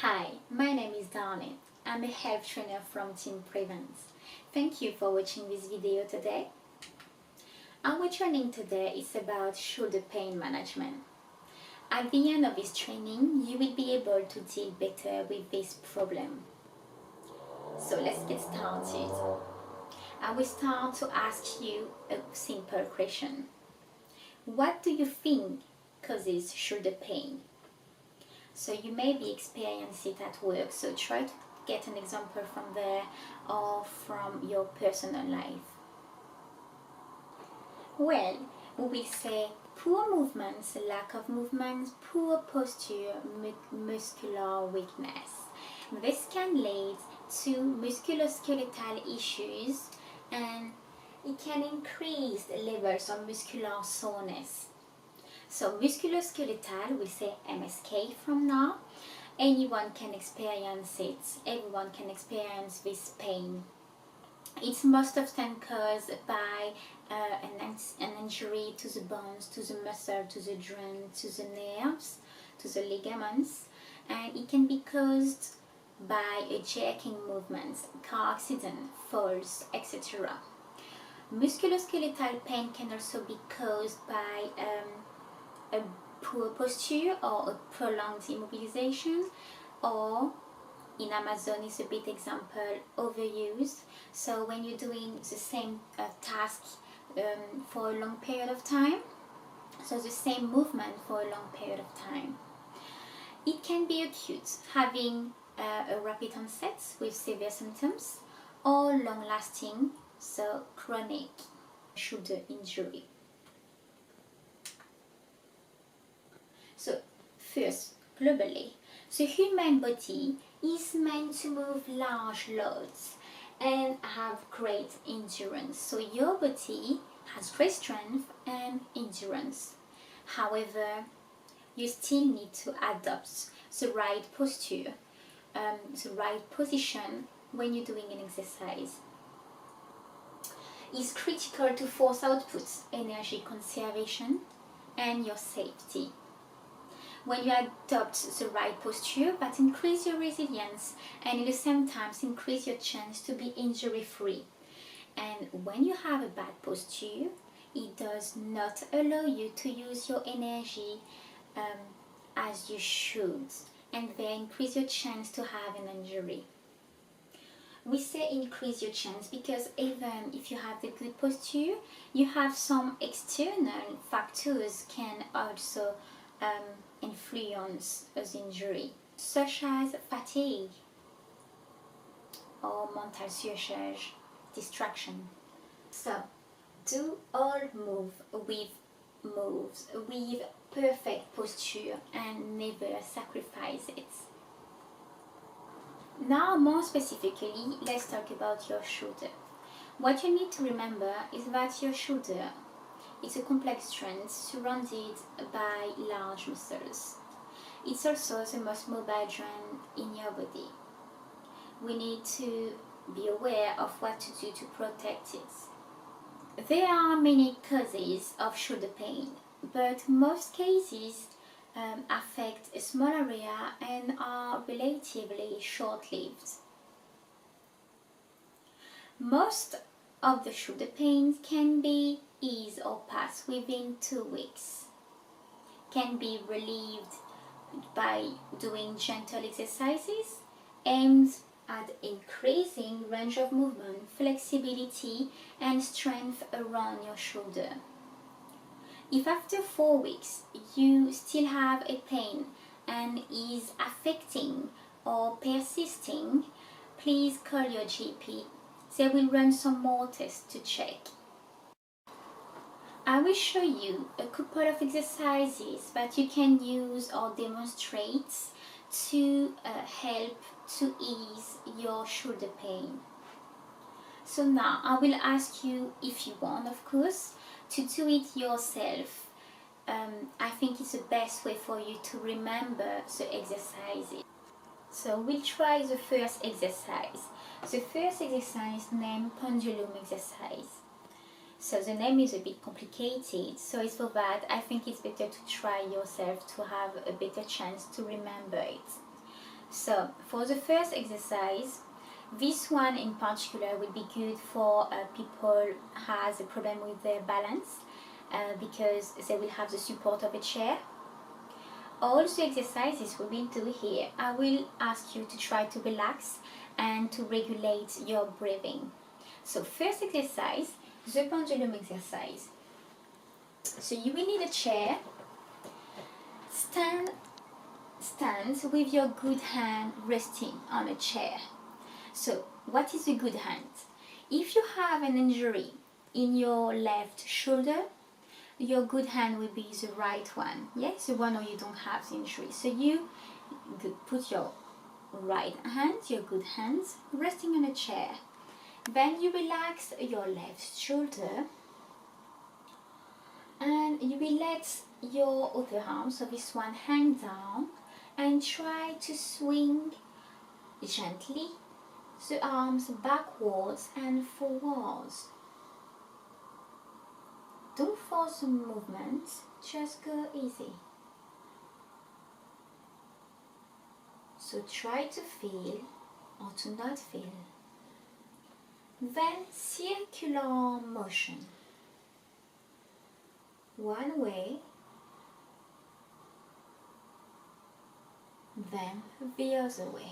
Hi, my name is Darlene. I'm a health trainer from Team Prevent. Thank you for watching this video today. Our training today is about shoulder pain management. At the end of this training, you will be able to deal better with this problem. So let's get started. I will start to ask you a simple question. What do you think causes shoulder pain? So you may be experiencing it at work, so try to get an example from there or from your personal life. Well, we say poor movements, lack of movement, poor posture, muscular weakness. This can lead to musculoskeletal issues and it can increase the levels of muscular soreness. So musculoskeletal, we say MSK from now. Anyone can experience it. Everyone can experience this pain. It's most often caused by an injury to the bones, to the muscle, to the joint, to the nerves, to the ligaments, and it can be caused by a jerking movement, car accident, falls, etc. Musculoskeletal pain can also be caused by a poor posture or a prolonged immobilization, or in Amazon is a bit example, overuse. So when you're doing the same task for a long period of time, so the same movement for a long period of time. It can be acute, having a rapid onset with severe symptoms, or long lasting, so chronic shoulder injury. So first, globally, the human body is meant to move large loads and have great endurance. So your body has great strength and endurance. However, you still need to adopt the right posture, the right position when you're doing an exercise. It's critical to force output, energy conservation, and your safety. When you adopt the right posture, that increases your resilience and at the same time increase your chance to be injury free. And when you have a bad posture, it does not allow you to use your energy as you should, and they increase your chance to have an injury. We say increase your chance because even if you have the good posture, you have some external factors can also influence an injury, such as fatigue or mental surcharge, distraction. So, do all moves with perfect posture and never sacrifice it. Now, more specifically, let's talk about your shoulder. What you need to remember is that your shoulder is a complex joint surrounded by large muscles. It's also the most mobile joint in your body. We need to be aware of what to do to protect it. There are many causes of shoulder pain, but most cases affect a small area and are relatively short-lived. Most of the shoulder pains can be eased or pass within 2 weeks. Can be relieved by doing gentle exercises aimed at increasing range of movement, flexibility, and strength around your shoulder. If after 4 weeks you still have a pain and is affecting or persisting, please call your GP. They will run some more tests to check. I will show you a couple of exercises that you can use or demonstrate to help to ease your shoulder pain. So now I will ask you, if you want of course, to do it yourself. I think it's the best way for you to remember the exercises. So we'll try the first exercise. The first exercise named pendulum exercise. So the name is a bit complicated, so it's for that I think it's better to try yourself to have a better chance to remember it. So for the first exercise, this one in particular will be good for people has a problem with their balance because they will have the support of a chair. All the exercises we will do here, I will ask you to try to relax and to regulate your breathing. So first exercise, the pendulum exercise. So you will need a chair. Stand with your good hand resting on a chair. So what is a good hand? If you have an injury in your left shoulder, your good hand will be the right one. Yes, the one where you don't have the injury. So you put your right hand, your good hands, resting on a chair. Then you relax your left shoulder and you will let your other arm, so this one, hang down and try to swing gently the arms backwards and forwards. Don't force the movement, just go easy. So try to feel or to not feel. Then circular motion. One way, then the other way.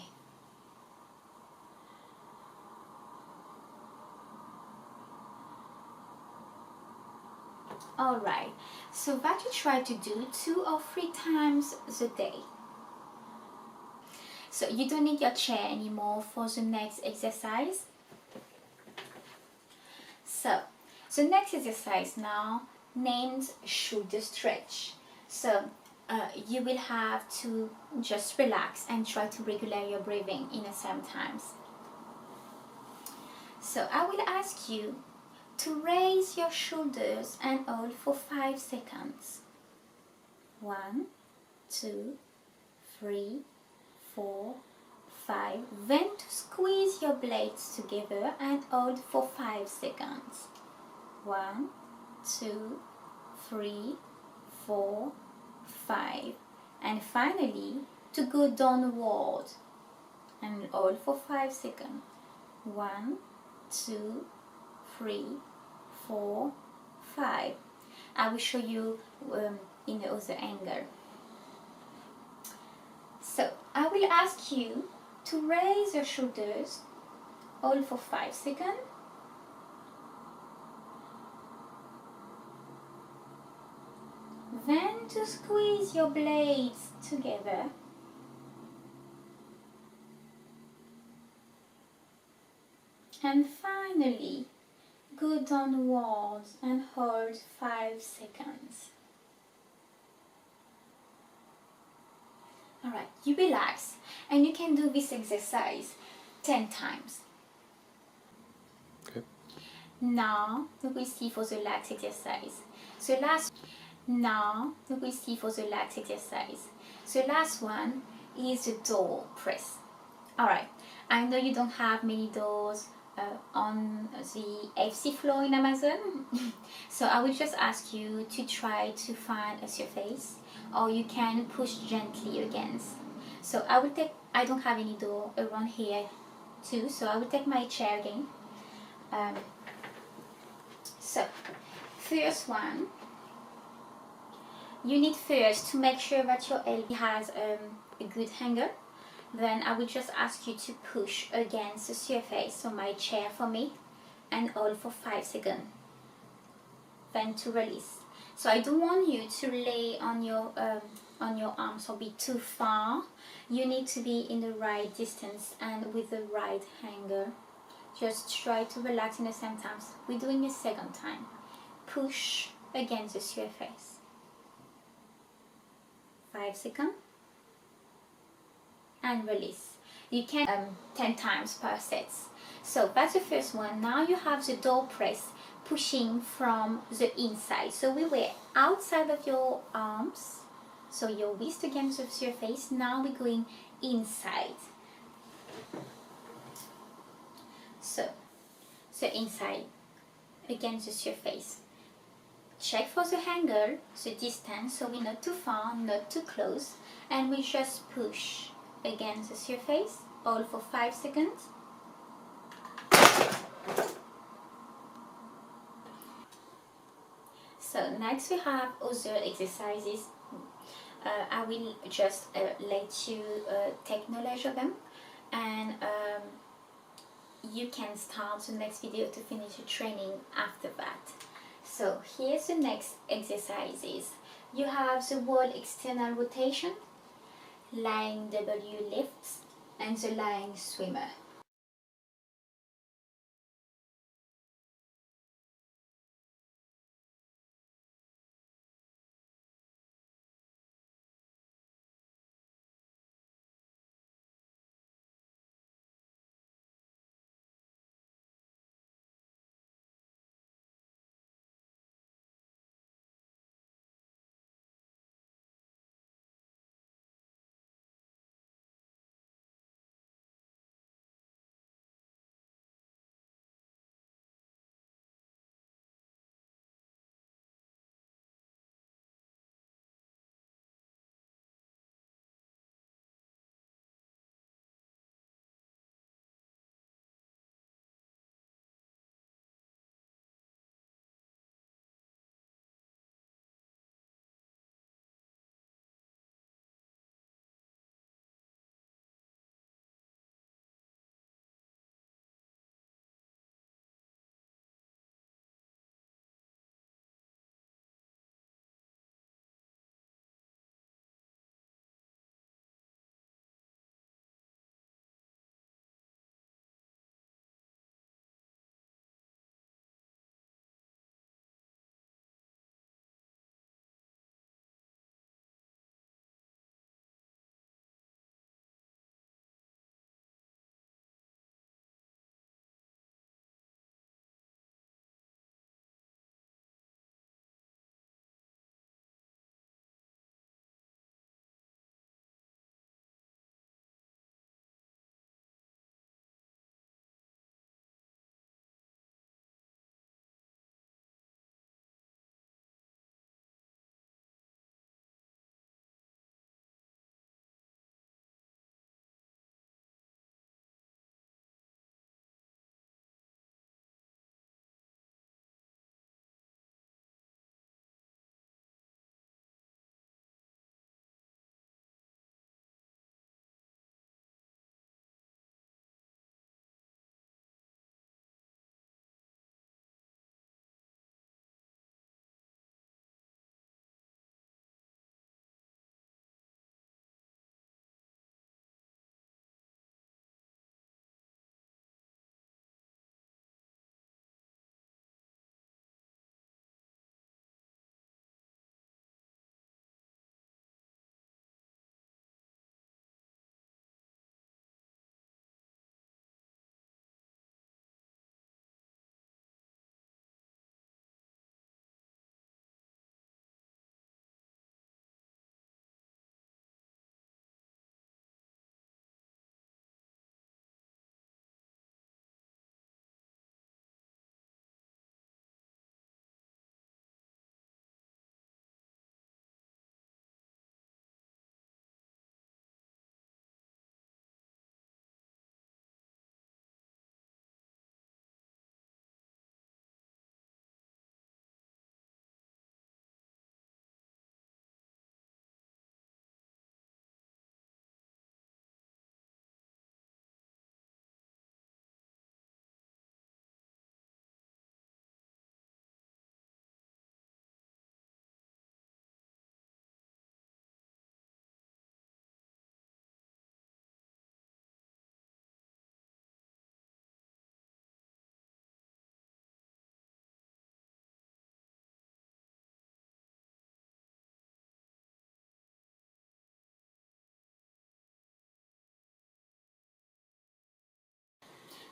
Alright, so that you try to do 2 or 3 times a day. So you don't need your chair anymore for the next exercise. So the next exercise now named shoulder stretch. So you will have to just relax and try to regulate your breathing in the same times. So I will ask you to raise your shoulders and hold for 5 seconds. 1, 2, 3, 4, 5. Then to squeeze your blades together and hold for 5 seconds. 1, 2, 3, 4, 5. And finally to go downward and hold for 5 seconds. 1, 2, 3, 4, 5. I will show you in the other angle. So I will ask you to raise your shoulders, hold for 5 seconds. Then to squeeze your blades together. And finally, go downwards and hold 5 seconds. Alright, you relax and you can do this exercise 10 times. Okay. Now we will see for the last exercise. Now we will see for the last exercise. The last one is the door press. Alright, I know you don't have many doors on the FC floor in Amazon. So I will just ask you to try to find a surface, or you can push gently against. So I don't have any door around here too, so I will take my chair again. So first one, you need first to make sure that your elbow has a good hanger. Then I will just ask you to push against the surface, so my chair for me, and hold for 5 seconds. Then to release. So I don't want you to lay on your arms or be too far. You need to be in the right distance and with the right hanger. Just try to relax in the same time. We're doing a second time. Push against the surface. 5 seconds. And release. You can 10 times per set. So that's the first one. Now you have the door press pushing from the inside. So we were outside of your arms, so your wrist against the surface. Now we're going inside. So inside against the surface. Check for the angle, the distance, so we're not too far, not too close, and we just push against the surface, all for 5 seconds. So next we have other exercises. I will just let you take knowledge of them, and you can start the next video to finish your training after that. So here's the next exercises. You have the wall external rotation, lying W lifts, and the lying swimmer.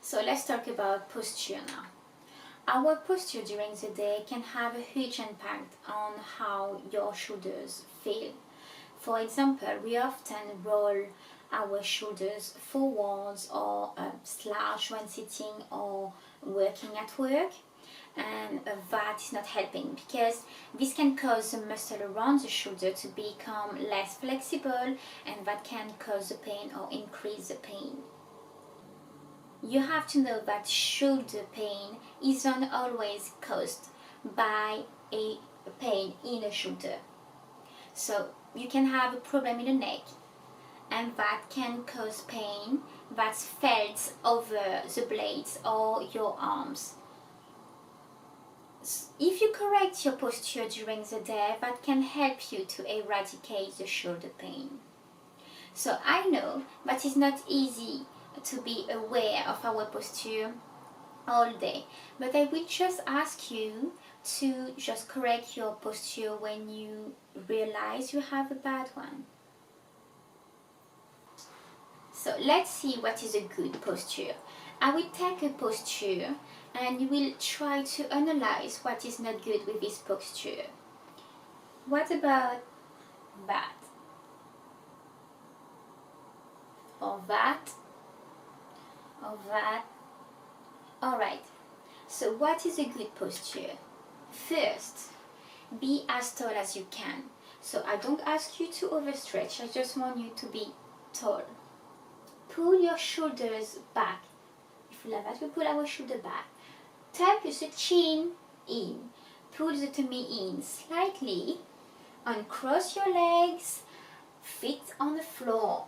So let's talk about posture now. Our posture during the day can have a huge impact on how your shoulders feel. For example, we often roll our shoulders forwards or slouch when sitting or working at work. and that is not helping, because this can cause the muscle around the shoulder to become less flexible, and that can cause the pain or increase the pain. You have to know that shoulder pain isn't always caused by a pain in the shoulder. So you can have a problem in the neck, and that can cause pain that's felt over the blades or your arms. If you correct your posture during the day, that can help you to eradicate the shoulder pain. So I know that it's not easy to be aware of our posture all day, but I will just ask you to just correct your posture when you realize you have a bad one. So let's see what is a good posture. I will take a posture and you will try to analyze what is not good with this posture. What about that? Or that? Or that? Alright, so what is a good posture? First, be as tall as you can. So I don't ask you to overstretch, I just want you to be tall. Pull your shoulders back. If you like that, we pull our shoulder back. Tuck the chin in. Pull the tummy in slightly. Uncross your legs. Feet on the floor.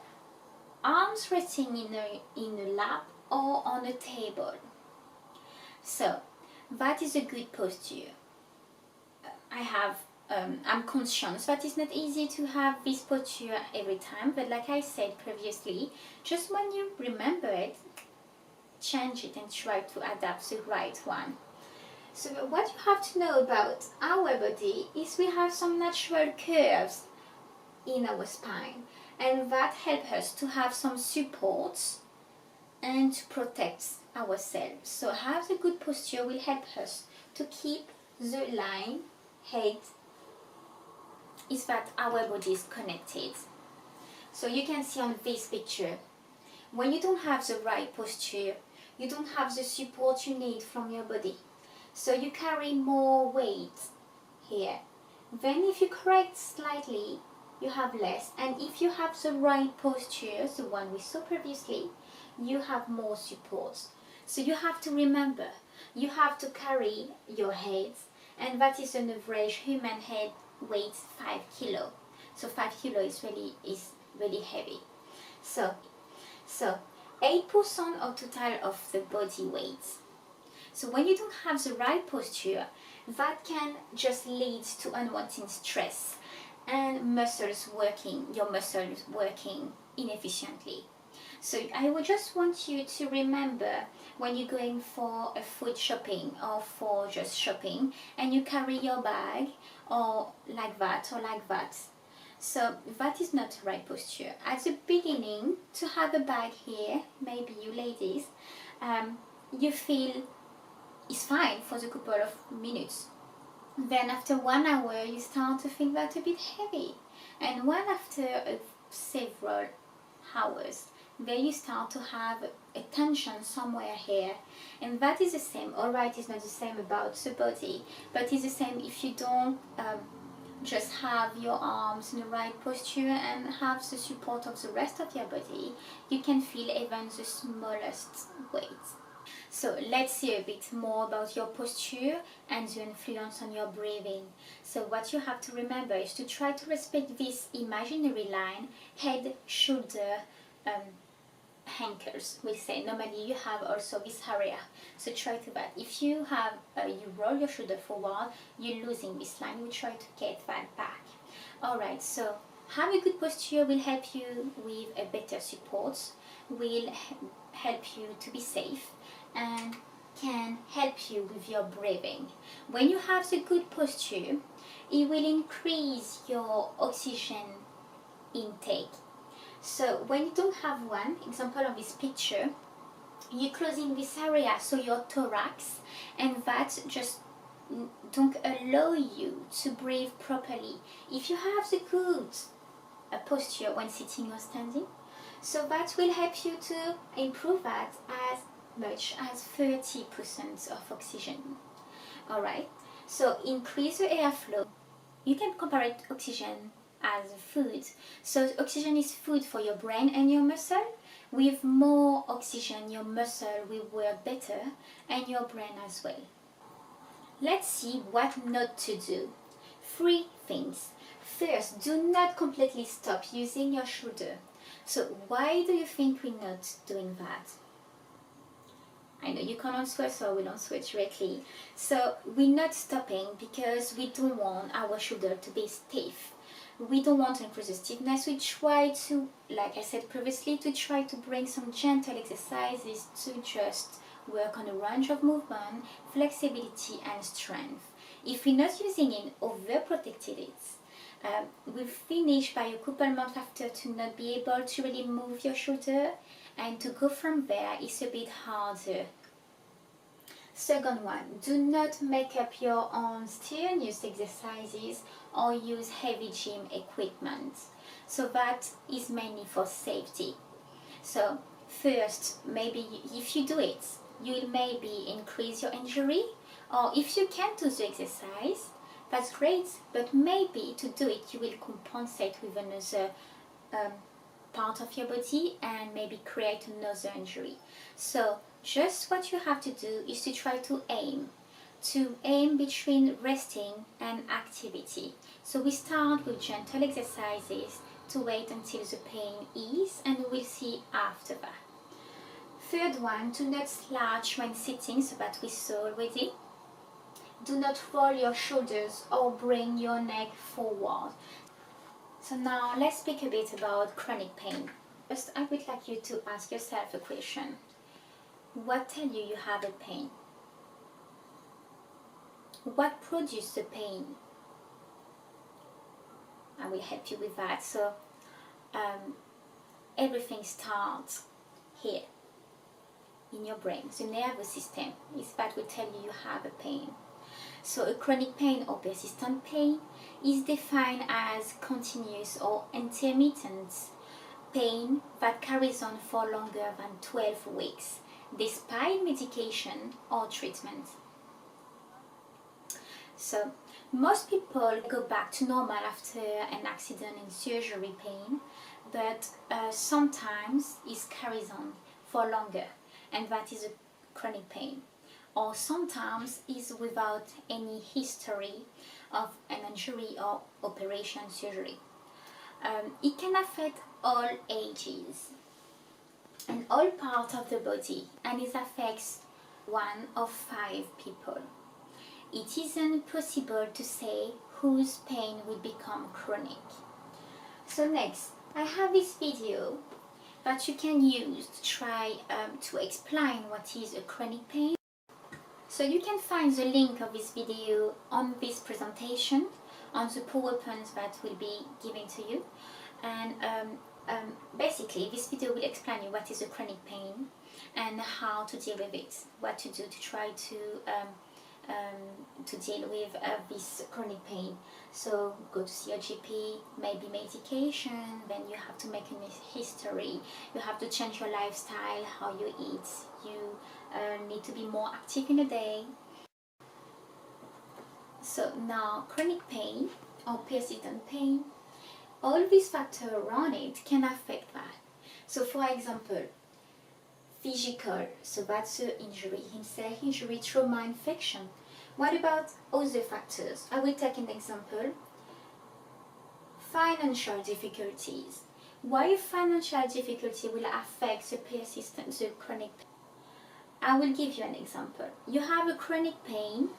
Arms resting in a lap or on a table. So, that is a good posture. I'm conscious that it's not easy to have this posture every time, but like I said previously, just when you remember it, change it and try to adapt the right one. So what you have to know about our body is we have some natural curves in our spine, and that helps us to have some supports and to protect ourselves. So have a good posture will help us to keep the line head is that our body is connected. So you can see on this picture, when you don't have the right posture, you don't have the support you need from your body. So you carry more weight here. Then if you correct slightly, you have less. And if you have the right posture, the one we saw previously, you have more support. So you have to remember, you have to carry your head, and that is an average human head weighs 5 kilo. So 5 kilo is really heavy. So 8% of total of the body weight. So when you don't have the right posture, that can just lead to unwanted stress and your muscles working inefficiently. So I would just want you to remember when you're going for a food shopping or for just shopping and you carry your bag or like that. So that is not the right posture. At the beginning, to have a bag here, maybe you ladies, you feel it's fine for the couple of minutes. Then after 1 hour, you start to feel that a bit heavy. And after several hours, then you start to have a tension somewhere here, and that is the same. Alright, it's not the same about the body, but it's the same if you don't just have your arms in the right posture and have the support of the rest of your body. You can feel even the smallest weight. So let's see a bit more about your posture and the influence on your breathing. So what you have to remember is to try to respect this imaginary line, head, shoulder, ankles. We say normally you have also this area, so try to that. If you have you roll your shoulder forward, you're losing this line. We try to get that back. Alright, so have a good posture will help you with a better support, will help you to be safe, and can help you with your breathing. When you have the good posture, it will increase your oxygen intake. So when you don't have one, example of this picture, you're closing this area, so your thorax, and that just don't allow you to breathe properly. If you have the good posture when sitting or standing, so that will help you to improve that as much as 30% of oxygen. Alright, so increase the airflow. You can compare it to oxygen as food. So oxygen is food for your brain and your muscle. With more oxygen, your muscle will work better and your brain as well. Let's see what not to do. 3 things. First, do not completely stop using your shoulder. So why do you think we're not doing that? I know you can't answer, so I will answer it directly. So we're not stopping because we don't want our shoulder to be stiff. We don't want to increase the stiffness. We try to, like I said previously, to try to bring some gentle exercises to just work on a range of movement, flexibility and strength. If we're not using it, overprotected it, we finish by a couple months after to not be able to really move your shoulder, and to go from there is a bit harder. Second one, do not make up your own strenuous exercises or use heavy gym equipment. So that is mainly for safety. So first, maybe if you do it, you will maybe increase your injury, or if you can't do the exercise, that's great, but maybe to do it you will compensate with another part of your body and maybe create another injury. So just what you have to do is to try to aim between resting and activity. So we start with gentle exercises to wait until the pain eases, and we'll see after that. Third one, do not slouch when sitting, so that we saw already. Do not roll your shoulders or bring your neck forward. So now let's speak a bit about chronic pain. First, I would like you to ask yourself a question. What tells you you have a pain? What produces the pain? I will help you with that. So everything starts here in your brain. The nervous system is that will tell you you have a pain. So a chronic pain or persistent pain is defined as continuous or intermittent pain that carries on for longer than 12 weeks, despite medication or treatment. So most people go back to normal after an accident and surgery pain, but sometimes it carries on for longer, and that is a chronic pain. Or sometimes is without any history of an injury or operation surgery. It can affect all ages and all parts of the body, and it affects 1 of 5 people. It isn't possible to say whose pain will become chronic. So next, I have this video that you can use to try to explain what is a chronic pain. So you can find the link of this video on this presentation, on the PowerPoint that will be given to you. And basically this video will explain you what is a chronic pain and how to deal with it, what to do to try to deal with this chronic pain. So go to see a GP, maybe medication, then you have to make a history, you have to change your lifestyle, how you eat, you need to be more active in a day. So now chronic pain or persistent pain, all these factors around it can affect that. So for example, physical, so that's the injury, himself injury, trauma, infection. What about other factors? I will take an example. Financial difficulties. Why financial difficulty will affect the persistent, the chronic pain? I will give you an example. You have a chronic pain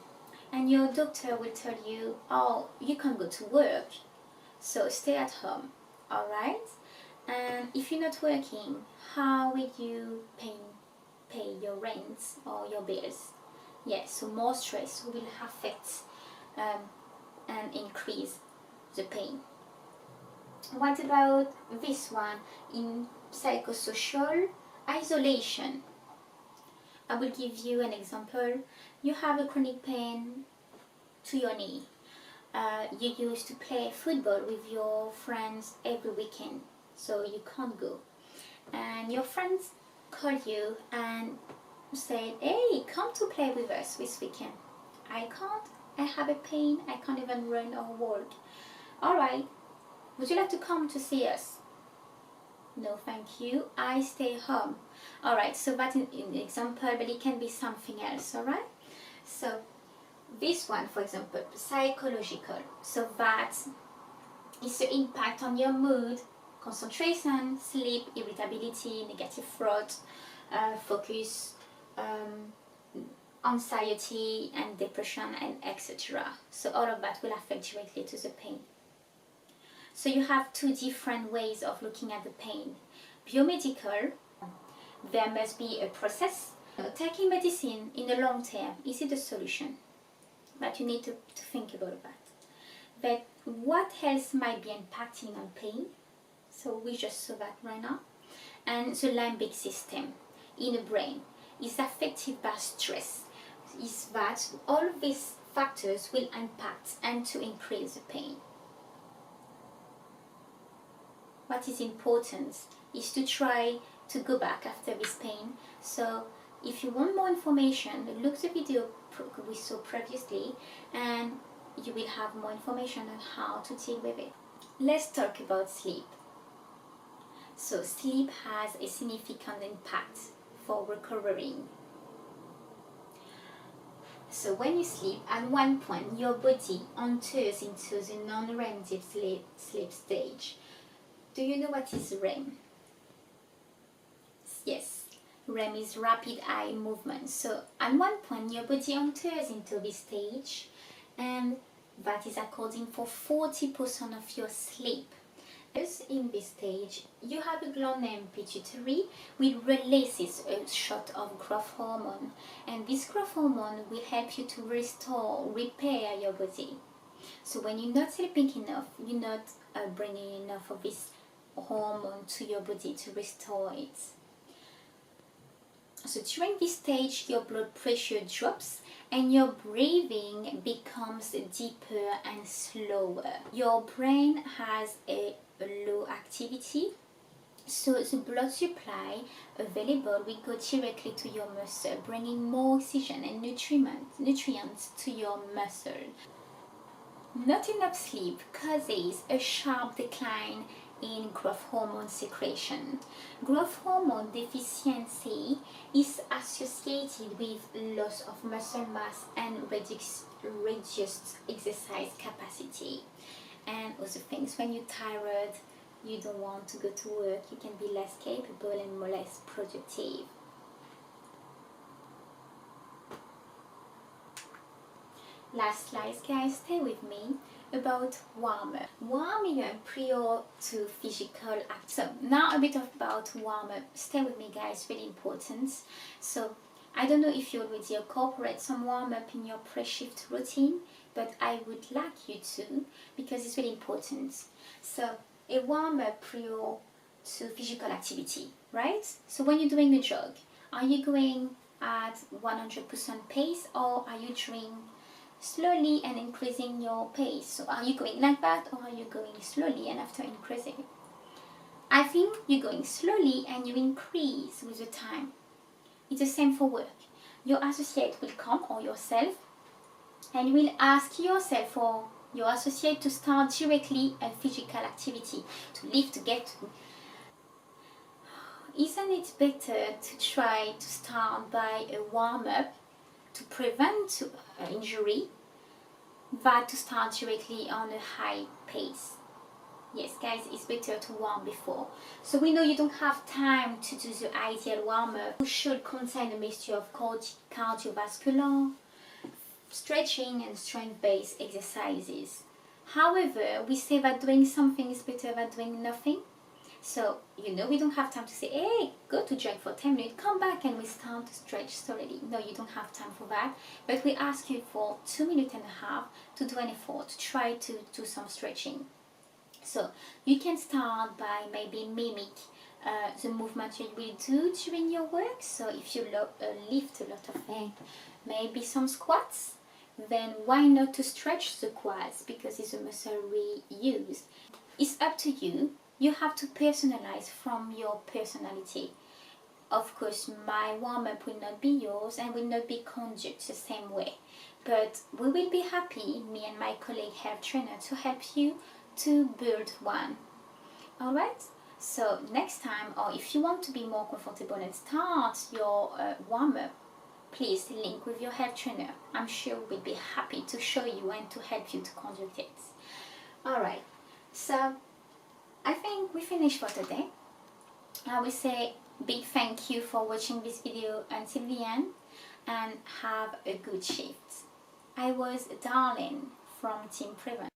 and your doctor will tell you, oh, you can't go to work, so stay at home, alright? And if you're not working, how will you pay your rent or your bills? Yes, so more stress will affect and increase the pain. What about this one in psychosocial isolation? I will give you an example. You have a chronic pain to your knee. You used to play football with your friends every weekend, so you can't go. And your friends call you and say, hey, come to play with us this weekend. I can't, I have a pain, I can't even run or walk. Alright, would you like to come to see us? No, thank you, I stay home. Alright, so that's an example, but it can be something else, alright? So this one, for example, psychological. So that is the impact on your mood, concentration, sleep, irritability, negative thought, focus, anxiety and depression, and etc. So all of that will affect directly to the pain. So you have two different ways of looking at the pain. Biomedical, there must be a process. Taking medicine in the long term, is it the solution? But you need to think about that. But what else might be impacting on pain? So we just saw that right now. And the limbic system in the brain is affected by stress. Is that all of these factors will impact and to increase the pain. What is important is to try to go back after this pain. So if you want more information, look the video we saw previously and you will have more information on how to deal with it. Let's talk about sleep. So sleep has a significant impact for recovering. So when you sleep, at one point your body enters into the non-REM deep sleep stage. Do you know what is REM? Yes, REM is rapid eye movement. So at one point your body enters into this stage, and that is accounting for 40% of your sleep. In this stage, you have a gland named pituitary which releases a shot of growth hormone, and this growth hormone will help you to repair your body. So when you're not sleeping enough, you're not bringing enough of this hormone to your body to restore it. So during this stage, your blood pressure drops and your breathing becomes deeper and slower. Your brain has a low activity, so the blood supply available will go directly to your muscle, bringing more oxygen and nutrients to your muscle. Not enough sleep causes a sharp decline in growth hormone secretion. Growth hormone deficiency is associated with loss of muscle mass and reduced exercise capacity. And other things, when you're tired, you don't want to go to work, you can be less capable and less productive. Last slide, guys, stay with me, about warm-up. Warming-up prior to physical act. So now a bit about warm-up. Stay with me, guys, really important. So I don't know if you already incorporate some warm-up in your pre-shift routine, but I would like you to, because it's really important. So a warm-up prior to physical activity, right? So when you're doing a jog, are you going at 100% pace, or are you doing slowly and increasing your pace? So are you going like that, or are you going slowly and after increasing? I think you're going slowly and you increase with the time. It's the same for work. Your associate will come, or yourself, and you will ask yourself or your associate to start directly a physical activity, to lift, to get to. Isn't it better to try to start by a warm-up to prevent injury than to start directly on a high pace? Yes, guys, it's better to warm before. So we know you don't have time to do the ideal warm-up. You should contain a mixture of cardiovascular, stretching and strength-based exercises. However, we say that doing something is better than doing nothing. So, you know, we don't have time to say, hey, go to jog for 10 minutes, come back and we start to stretch slowly. No, you don't have time for that. But we ask you for 2.5 minutes to do an effort, to try to do some stretching. So, you can start by maybe mimic the movement you will do during your work. So, if you lift a lot of things, maybe some squats, then why not to stretch the quads, because it's a muscle we use. It's up to you. You have to personalize from your personality. of course my warm-up will not be yours and will not be conducted the same way, but we will be happy, me and my colleague health trainer, to help you to build one. Alright, so next time, or if you want to be more comfortable and start your warm-up, please link with your health trainer. I'm sure we'll be happy to show you and to help you to conduct it. Alright, so I think we finished for today. I will say big thank you for watching this video until the end, and have a good shift. I was Darlene from Team Prevent.